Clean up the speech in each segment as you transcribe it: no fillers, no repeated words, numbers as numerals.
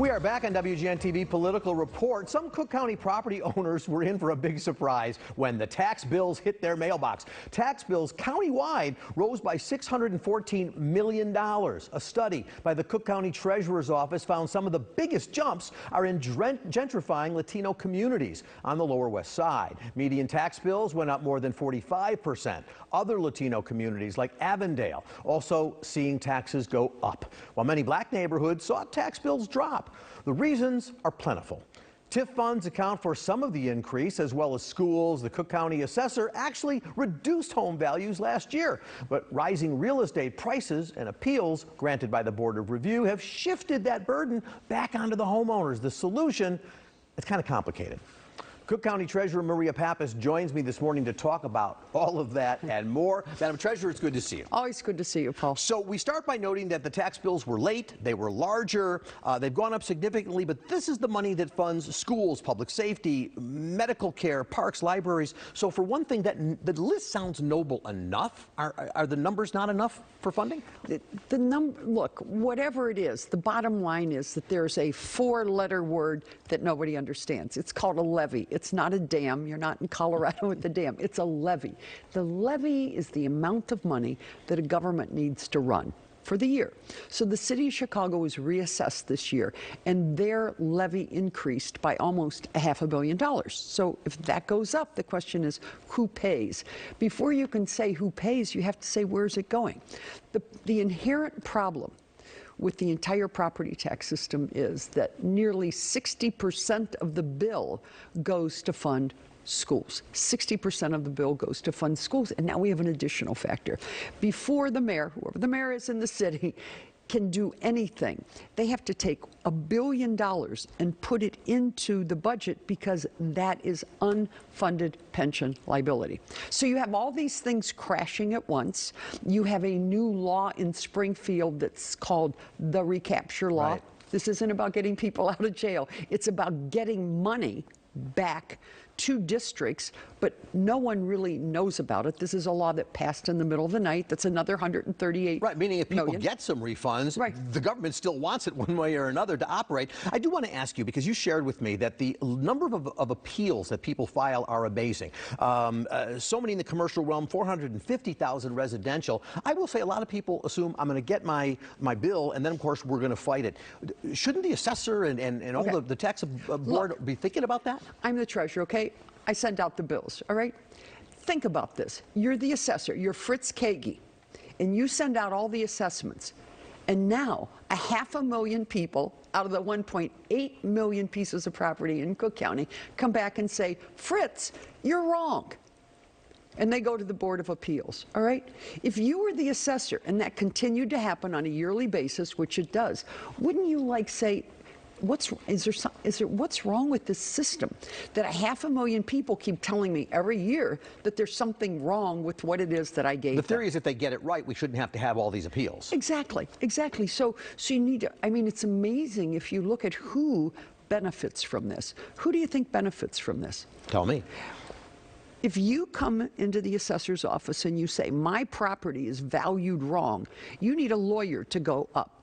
We are back on WGN-TV Political Report. Some Cook County property owners were in for a big surprise when the tax bills hit their mailbox. Tax bills countywide rose by $614 million. A study by the Cook County Treasurer's Office found some of the biggest jumps are in gentrifying Latino communities on the Lower West Side. Median tax bills went up more than 45%. Other Latino communities like Avondale also seeing taxes go up, while many black neighborhoods saw tax bills drop. The reasons are plentiful. TIF funds account for some of the increase, as well as schools. The Cook County assessor actually reduced home values last year, but rising real estate prices and appeals granted by the Board of Review have shifted that burden back onto the homeowners. The solution is kind of complicated. Cook County Treasurer Maria Pappas joins me this morning to talk about all of that and more. Madam Treasurer, it's good to see you. Always good to see you, Paul. So we start by noting that the tax bills were late, they were larger, they've gone up significantly, but this is the money that funds schools, public safety, medical care, parks, libraries. So for one thing, the list sounds noble enough. Are the numbers not enough for funding? Look, whatever it is, the bottom line is that there's a four-letter word that nobody understands. It's called a levy. It's not a dam. You're not in Colorado with the dam. It's a levy. The levy is the amount of money that a government needs to run for the year. So the city of Chicago was reassessed this year, and their levy increased by almost $500 million. So if that goes up, the question is who pays? Before you can say who pays, you have to say where's it going? The inherent problem with the entire property tax system is that nearly 60% of the bill goes to fund schools. 60% of the bill goes to fund schools, and now we have an additional factor. Before the mayor, whoever the mayor is in the city, can do anything, they have to take $1 billion and put it into the budget because that is unfunded pension liability. So you have all these things crashing at once. You have a new law in Springfield that's called the recapture law. Right. This isn't about getting people out of jail. It's about getting money back to districts, but no one really knows about it. This is a law that passed in the middle of the night. That's another $138 Right, meaning if people million. get some refunds, right, the government still wants it one way or another to operate. I do want to ask you, because you shared with me that the number of appeals that people file are amazing. So many in the commercial realm, 450,000 residential. I will say a lot of people assume I'm going to get my bill, and then, of course, we're going to fight it. Shouldn't the assessor and all the tax board be thinking about that? I'm the treasurer, okay? I send out the bills, all right? Think about this. You're the assessor. You're Fritz Kagi, and you send out all the assessments. And now, 500,000 people out of the 1.8 million pieces of property in Cook County come back and say, Fritz, you're wrong. And they go to the Board of Appeals, all right? If you were the assessor and that continued to happen on a yearly basis, which it does, wouldn't you say, what's wrong with this system that 500,000 people keep telling me every year that there's something wrong with what it is that I gave them? The theory is if they get it right, we shouldn't have to have all these appeals. Exactly. So you need to, I mean, it's amazing if you look at who benefits from this. Who do you think benefits from this? Tell me. If you come into the assessor's office and you say, my property is valued wrong, you need a lawyer to go up.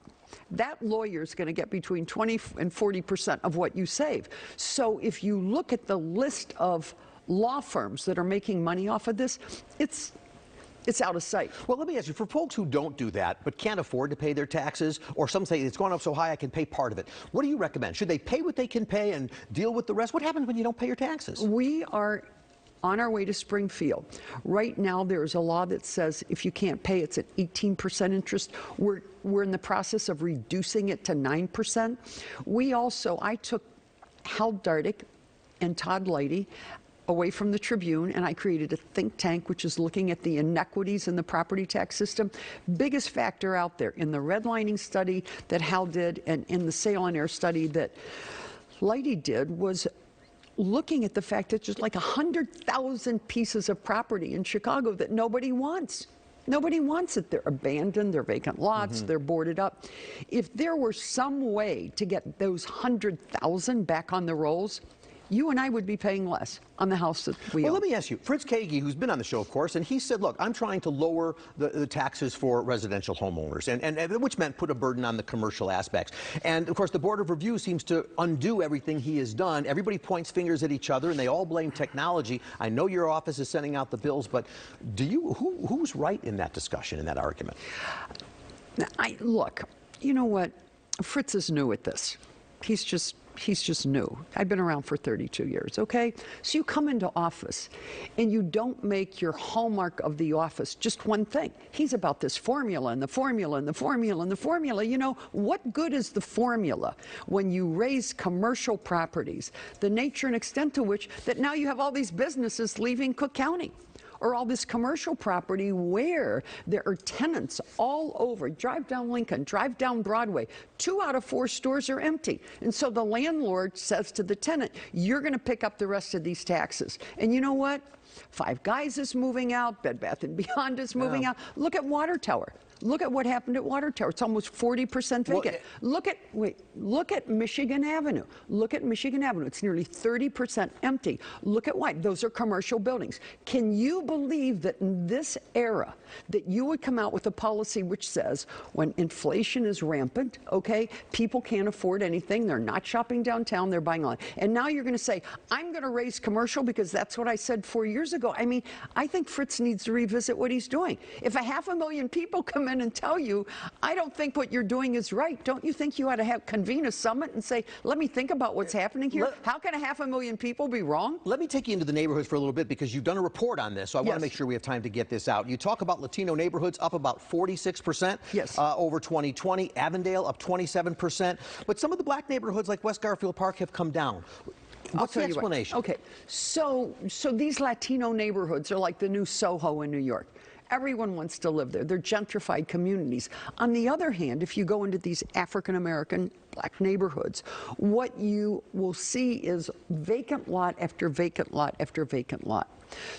That lawyer is going to get between 20 and 40% of what you save. So if you look at the list of law firms that are making money off of this, it's out of sight. Well, let me ask you, for folks who don't do that but can't afford to pay their taxes, or some say it's gone up so high I can pay part of it, what do you recommend? Should they pay what they can pay and deal with the rest? What happens when you don't pay your taxes? We are on our way to Springfield. Right now, there's a law that says if you can't pay, it's at 18% interest. We're in the process of reducing it to 9%. I took Hal Dardick and Todd Leidy away from the Tribune, and I created a think tank which is looking at the inequities in the property tax system. Biggest factor out there in the redlining study that Hal did and in the sale and air study that Leidy did was looking at the fact that there's like 100,000 pieces of property in Chicago that nobody wants. Nobody wants it. They're abandoned, they're vacant lots, they're boarded up. If there were some way to get those 100,000 back on the rolls, you and I would be paying less on the house that we own. Well, let me ask you, Fritz Kagi, who's been on the show, of course, and he said, look, I'm trying to lower the taxes for residential homeowners, and which meant put a burden on the commercial aspects. And, of course, the Board of Review seems to undo everything he has done. Everybody points fingers at each other, and they all blame technology. I know your office is sending out the bills, but who's right in that discussion, in that argument? Look, you know what? Fritz is new at this. He's just new. I've been around for 32 years, okay? So you come into office and you don't make your hallmark of the office just one thing. He's about this formula and the formula and the formula and the formula. You know, what good is the formula when you raise commercial properties, the nature and extent to which that now you have all these businesses leaving Cook County? Or all this commercial property where there are tenants all over. Drive down Lincoln, drive down Broadway. 2 out of 4 stores are empty. And so the landlord says to the tenant, you're going to pick up the rest of these taxes. And you know what? Five Guys is moving out. Bed Bath & Beyond is moving out. Look at Water Tower. Look at what happened at Water Tower. It's almost 40% vacant. Look at Michigan Avenue. Look at Michigan Avenue. It's nearly 30% empty. Look at why. Those are commercial buildings. Can you believe that in this era that you would come out with a policy which says when inflation is rampant, okay, people can't afford anything, they're not shopping downtown, they're buying online. And now you're going to say, I'm going to raise commercial because that's what I said 4 years ago. I mean, I think Fritz needs to revisit what he's doing. If 500,000 people come in and tell you, I don't think what you're doing is right, don't you think you ought to convene a summit and say, let me think about what's happening here? How can 500,000 people be wrong? Let me take you into the neighborhoods for a little bit because you've done a report on this, so I want to make sure we have time to get this out. You talk about Latino neighborhoods up about 46% over 2020, Avondale up 27%, but some of the black neighborhoods like West Garfield Park have come down. What's the explanation? Okay, so these Latino neighborhoods are like the new Soho in New York. Everyone wants to live there. They're gentrified communities. On the other hand, if you go into these African-American black neighborhoods, what you will see is vacant lot after vacant lot after vacant lot.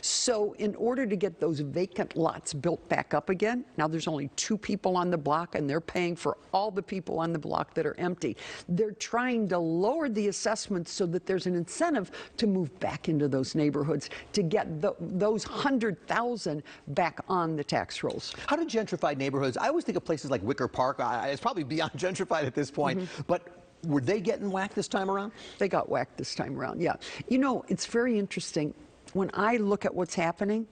So in order to get those vacant lots built back up again, now there's only 2 people on the block and they're paying for all the people on the block that are empty. They're trying to lower the assessments so that there's an incentive to move back into those neighborhoods to get those 100,000 back on the tax rolls. How do gentrified neighborhoods, I always think of places like Wicker Park, it's probably beyond gentrified at this point, but were they getting whacked this time around? They got whacked this time around, yeah. You know, it's very interesting. When I look at what's happening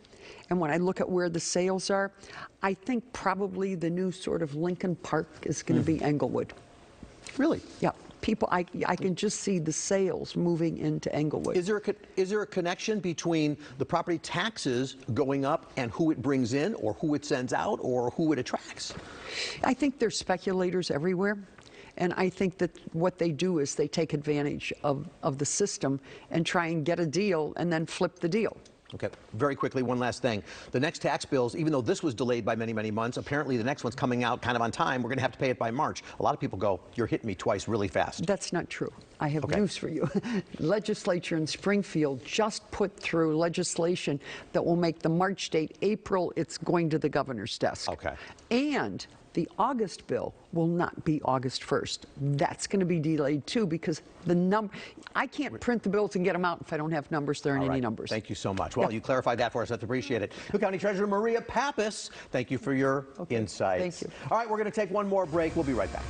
and when I look at where the sales are, I think probably the new sort of Lincoln Park is going to be Englewood. Really? Yeah. People, I can just see the sales moving into Englewood. Is there a connection between the property taxes going up and who it brings in or who it sends out or who it attracts? I think there's speculators everywhere. And I think that what they do is they take advantage of the system and try and get a deal and then flip the deal. Okay, very quickly, one last thing. The next tax bills, even though this was delayed by many, many months, apparently the next one's coming out kind of on time. We're going to have to pay it by March. A lot of people go, you're hitting me twice really fast. That's not true. I have news for you. Legislature in Springfield just put through legislation that will make the March date April. It's going to the governor's desk. Okay. And the August bill will not be August 1st. That's going to be delayed too because I can't print the bills and get them out if I don't have numbers. There aren't any numbers. Thank you so much. Well, you clarified that for us. That's appreciate it. Cook County Treasurer Maria Pappas, thank you for your insights. Thank you. All right, we're going to take one more break. We'll be right back.